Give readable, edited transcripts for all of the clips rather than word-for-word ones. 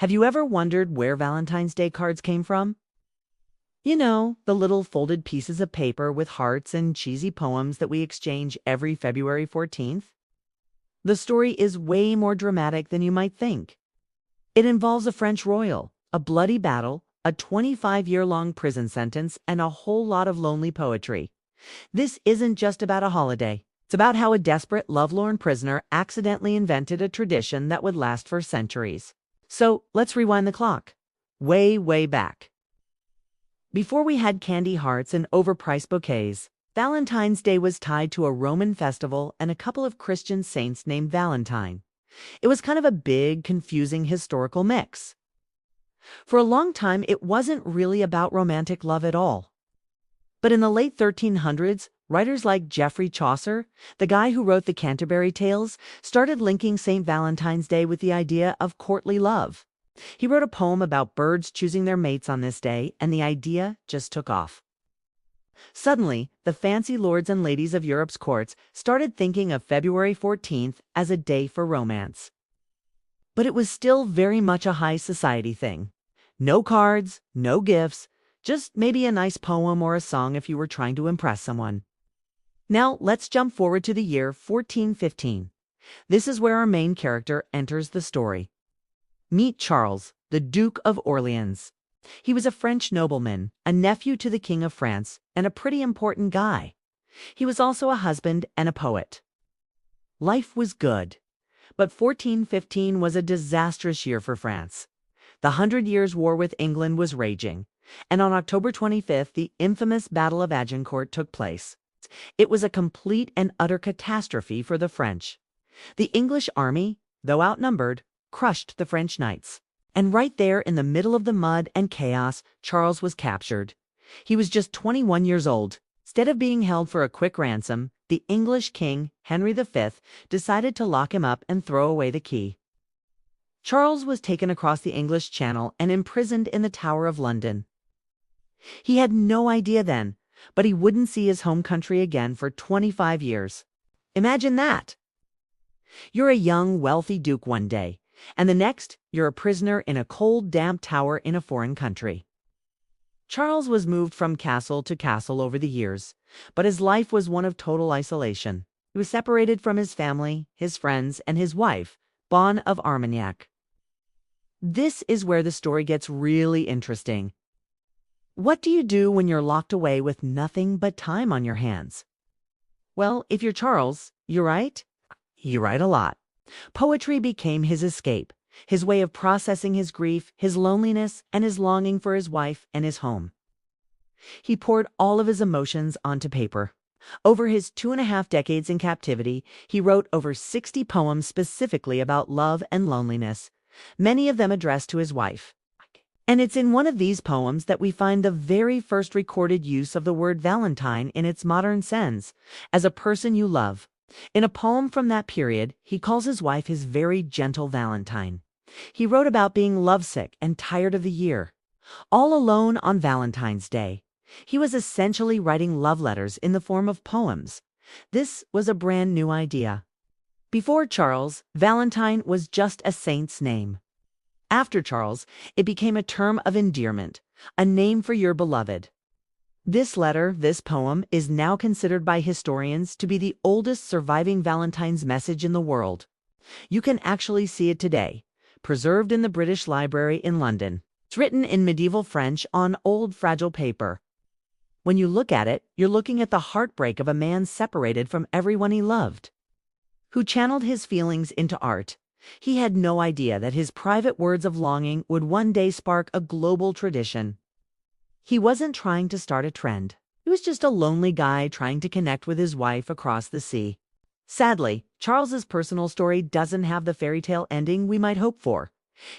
Have you ever wondered where Valentine's Day cards came from? You know, the little folded pieces of paper with hearts and cheesy poems that we exchange every February 14th? The story is way more dramatic than you might think. It involves a French royal, a bloody battle, a 25-year-long prison sentence, and a whole lot of lonely poetry. This isn't just about a holiday. It's about how a desperate, lovelorn prisoner accidentally invented a tradition that would last for centuries. So let's rewind the clock. Way, way back. Before we had candy hearts and overpriced bouquets, Valentine's Day was tied to a Roman festival and a couple of Christian saints named Valentine. It was kind of a big, confusing historical mix. For a long time, it wasn't really about romantic love at all. But in the late 1300s, writers like Geoffrey Chaucer, the guy who wrote the Canterbury Tales, started linking St. Valentine's Day with the idea of courtly love. He wrote a poem about birds choosing their mates on this day, and the idea just took off. Suddenly, the fancy lords and ladies of Europe's courts started thinking of February 14th as a day for romance. But it was still very much a high society thing. No cards, no gifts, just maybe a nice poem or a song if you were trying to impress someone. Now let's jump forward to the year 1415. This is where our main character enters the story. Meet Charles, the Duke of Orléans. He was a French nobleman, a nephew to the King of France, and a pretty important guy. He was also a husband and a poet. Life was good, but 1415 was a disastrous year for France. The 100 Years' War with England was raging, and on October 25th, the infamous Battle of Agincourt took place. It was a complete and utter catastrophe for the French. The English army, though outnumbered, crushed the French knights. And right there in the middle of the mud and chaos, Charles was captured. He was just 21 years old. Instead of being held for a quick ransom, the English king, Henry V, decided to lock him up and throw away the key. Charles was taken across the English Channel and imprisoned in the Tower of London. He had no idea then, but he wouldn't see his home country again for 25 years. Imagine that! You're a young, wealthy duke one day, and the next, you're a prisoner in a cold, damp tower in a foreign country. Charles was moved from castle to castle over the years, but his life was one of total isolation. He was separated from his family, his friends, and his wife, Bonne of Armagnac. This is where the story gets really interesting. What do you do when you're locked away with nothing but time on your hands? Well, if you're Charles, you write? You write a lot. Poetry became his escape, his way of processing his grief, his loneliness, and his longing for his wife and his home. He poured all of his emotions onto paper. Over his 2.5 decades in captivity, he wrote over 60 poems specifically about love and loneliness, many of them addressed to his wife. And it's in one of these poems that we find the very first recorded use of the word Valentine in its modern sense, as a person you love. In a poem from that period, he calls his wife his very gentle Valentine. He wrote about being lovesick and tired of the year. All alone on Valentine's Day, he was essentially writing love letters in the form of poems. This was a brand new idea. Before Charles, Valentine was just a saint's name. After Charles, it became a term of endearment, a name for your beloved. This letter, this poem, is now considered by historians to be the oldest surviving Valentine's message in the world. You can actually see it today, preserved in the British Library in London. It's written in medieval French on old fragile paper. When you look at it, you're looking at the heartbreak of a man separated from everyone he loved, who channeled his feelings into art. He had no idea that his private words of longing would one day spark a global tradition. He wasn't trying to start a trend. He was just a lonely guy trying to connect with his wife across the sea. Sadly, Charles's personal story doesn't have the fairy tale ending we might hope for.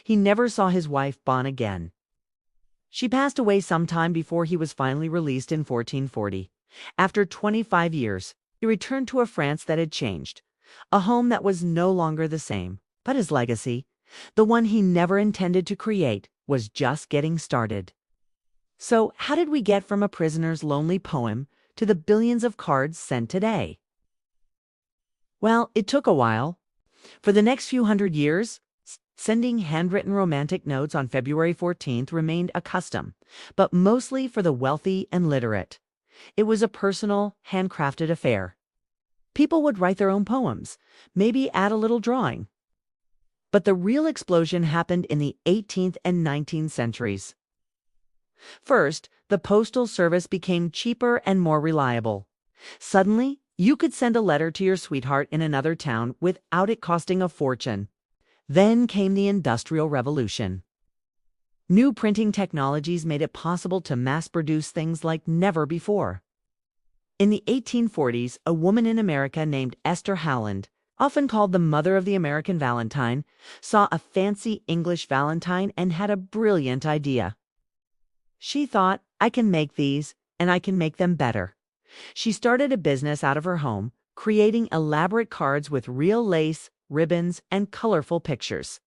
He never saw his wife Bonne again. She passed away sometime before he was finally released in 1440. After 25 years, he returned to a France that had changed, a home that was no longer the same. But his legacy, the one he never intended to create, was just getting started. So how did we get from a prisoner's lonely poem to the billions of cards sent today? Well, it took a while. For the next few hundred years, Sending handwritten romantic notes on February 14th remained a custom, but mostly for the wealthy and literate. It was a personal, handcrafted affair. People would write their own poems, maybe add a little drawing. But the real explosion happened in the 18th and 19th centuries. First, the postal service became cheaper and more reliable. Suddenly, you could send a letter to your sweetheart in another town without it costing a fortune. Then came the Industrial Revolution. New printing technologies made it possible to mass-produce things like never before. In the 1840s, a woman in America named Esther Howland, often called the mother of the American Valentine, saw a fancy English Valentine and had a brilliant idea. She thought, I can make these, and I can make them better. She started a business out of her home, creating elaborate cards with real lace, ribbons, and colorful pictures.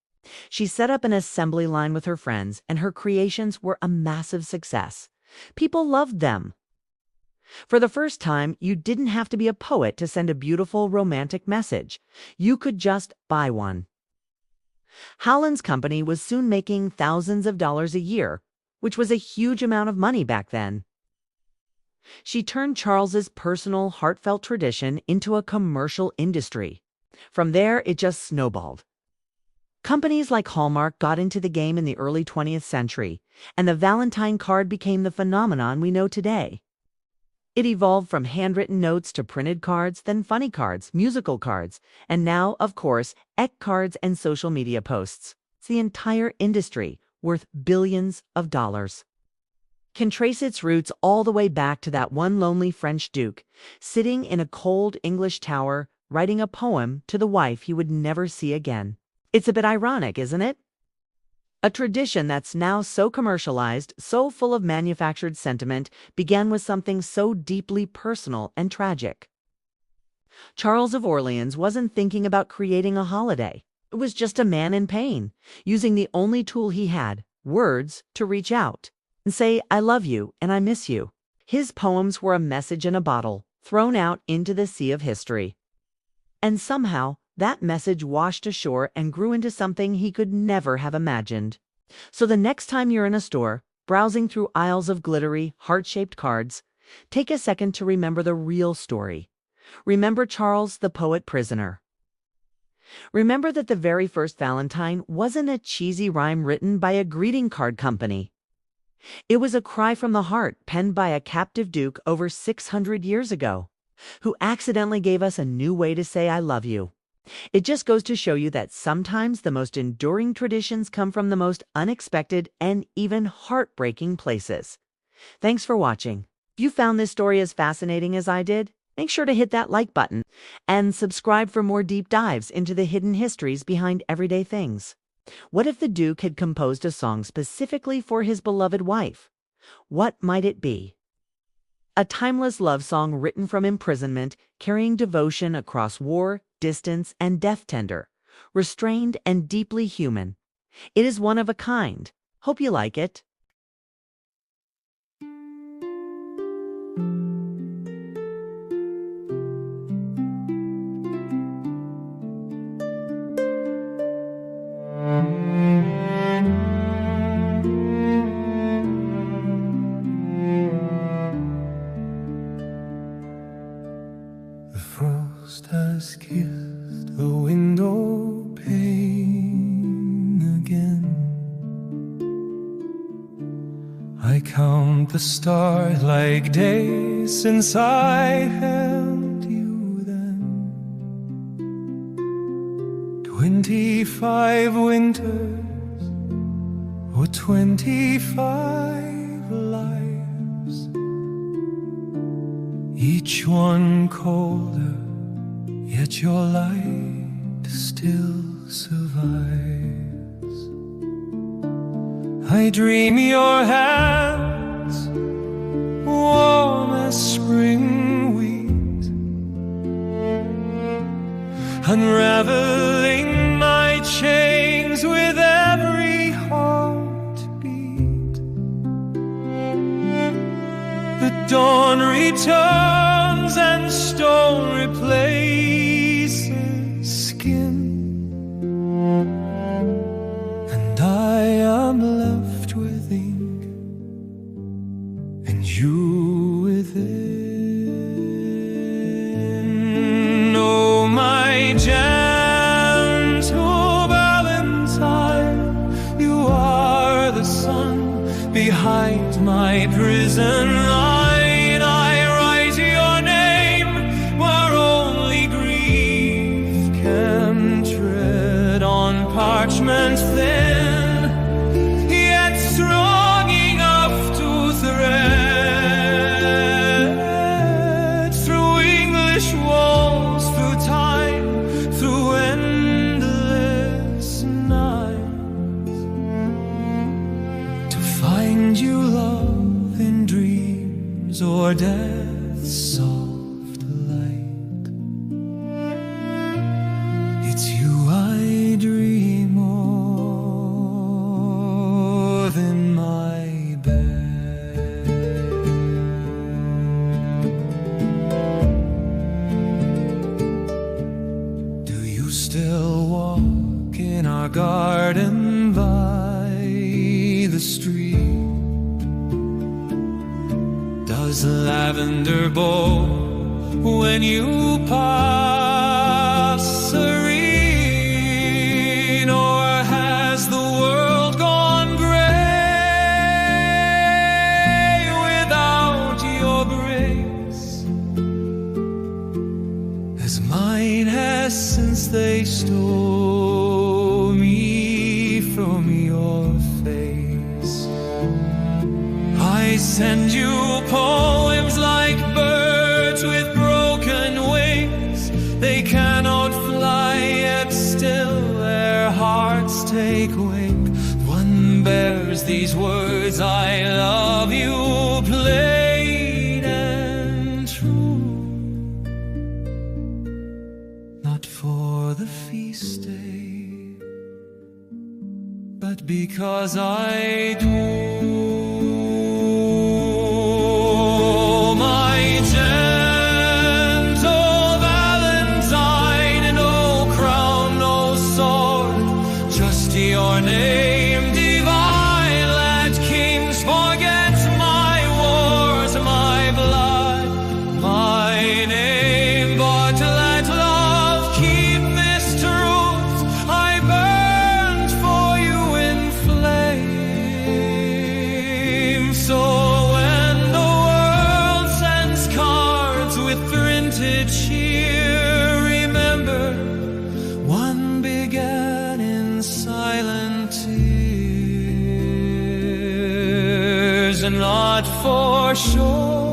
She set up an assembly line with her friends, and her creations were a massive success. People loved them. For the first time, you didn't have to be a poet to send a beautiful, romantic message. You could just buy one. Howland's company was soon making thousands of dollars a year, which was a huge amount of money back then. She turned Charles's personal, heartfelt tradition into a commercial industry. From there, it just snowballed. Companies like Hallmark got into the game in the early 20th century, and the Valentine card became the phenomenon we know today. It evolved from handwritten notes to printed cards, then funny cards, musical cards, and now, of course, EC cards and social media posts. It's the entire industry, worth billions of dollars. Can trace its roots all the way back to that one lonely French duke, sitting in a cold English tower, writing a poem to the wife he would never see again. It's a bit ironic, isn't it? A tradition that's now so commercialized, so full of manufactured sentiment, began with something so deeply personal and tragic. Charles of Orléans wasn't thinking about creating a holiday. It was just a man in pain, using the only tool he had, words, to reach out and say, I love you and I miss you. His poems were a message in a bottle, thrown out into the sea of history. And somehow, that message washed ashore and grew into something he could never have imagined. So the next time you're in a store, browsing through aisles of glittery, heart-shaped cards, take a second to remember the real story. Remember Charles, the poet prisoner. Remember that the very first Valentine wasn't a cheesy rhyme written by a greeting card company. It was a cry from the heart penned by a captive duke over 600 years ago, who accidentally gave us a new way to say I love you. It just goes to show you that sometimes the most enduring traditions come from the most unexpected and even heartbreaking places. Thanks for watching. If you found this story as fascinating as I did, make sure to hit that like button and subscribe for more deep dives into the hidden histories behind everyday things. What if the Duke had composed a song specifically for his beloved wife? What might it be? A timeless love song written from imprisonment, carrying devotion across war, distance, and death tender, restrained and deeply human. It is one of a kind. Hope you like it. The frost has kissed the window pane again. I count the starlight days since I held you then. 25 winters or 25 lives, each one colder, yet your light still survives. I dream your hands, warm as spring wheat, unraveling my chains with every heartbeat. The dawn returns and stone replaces skin. am left with ink, and you within. Oh, my gentle Valentine, you are the sun behind my prison line. I write your name where only grief can tread on parchment thin, yet strong enough to thread through English walls, through time, through endless nights, to find you, love, in dreams or death's soft light. It's you I dream of in my bed. Do you still walk in our garden by the street? Does the lavender bow when you pass serene, or has the world gone gray without your grace, as mine has since they stole me from your face? I send you poems like birds with broken wings. They cannot fly, yet still their hearts take wing. One bears these words, I love you, plain and true. Not for the feast day, but because I do. My gentle Valentine, no crown, no sword, just your name divine. Let kings forget my wars, my blood, my name, but let love keep this truth. I burned for you in flame. So when the world sends cards with printed cheer, remember one began in silent tears, and not for sure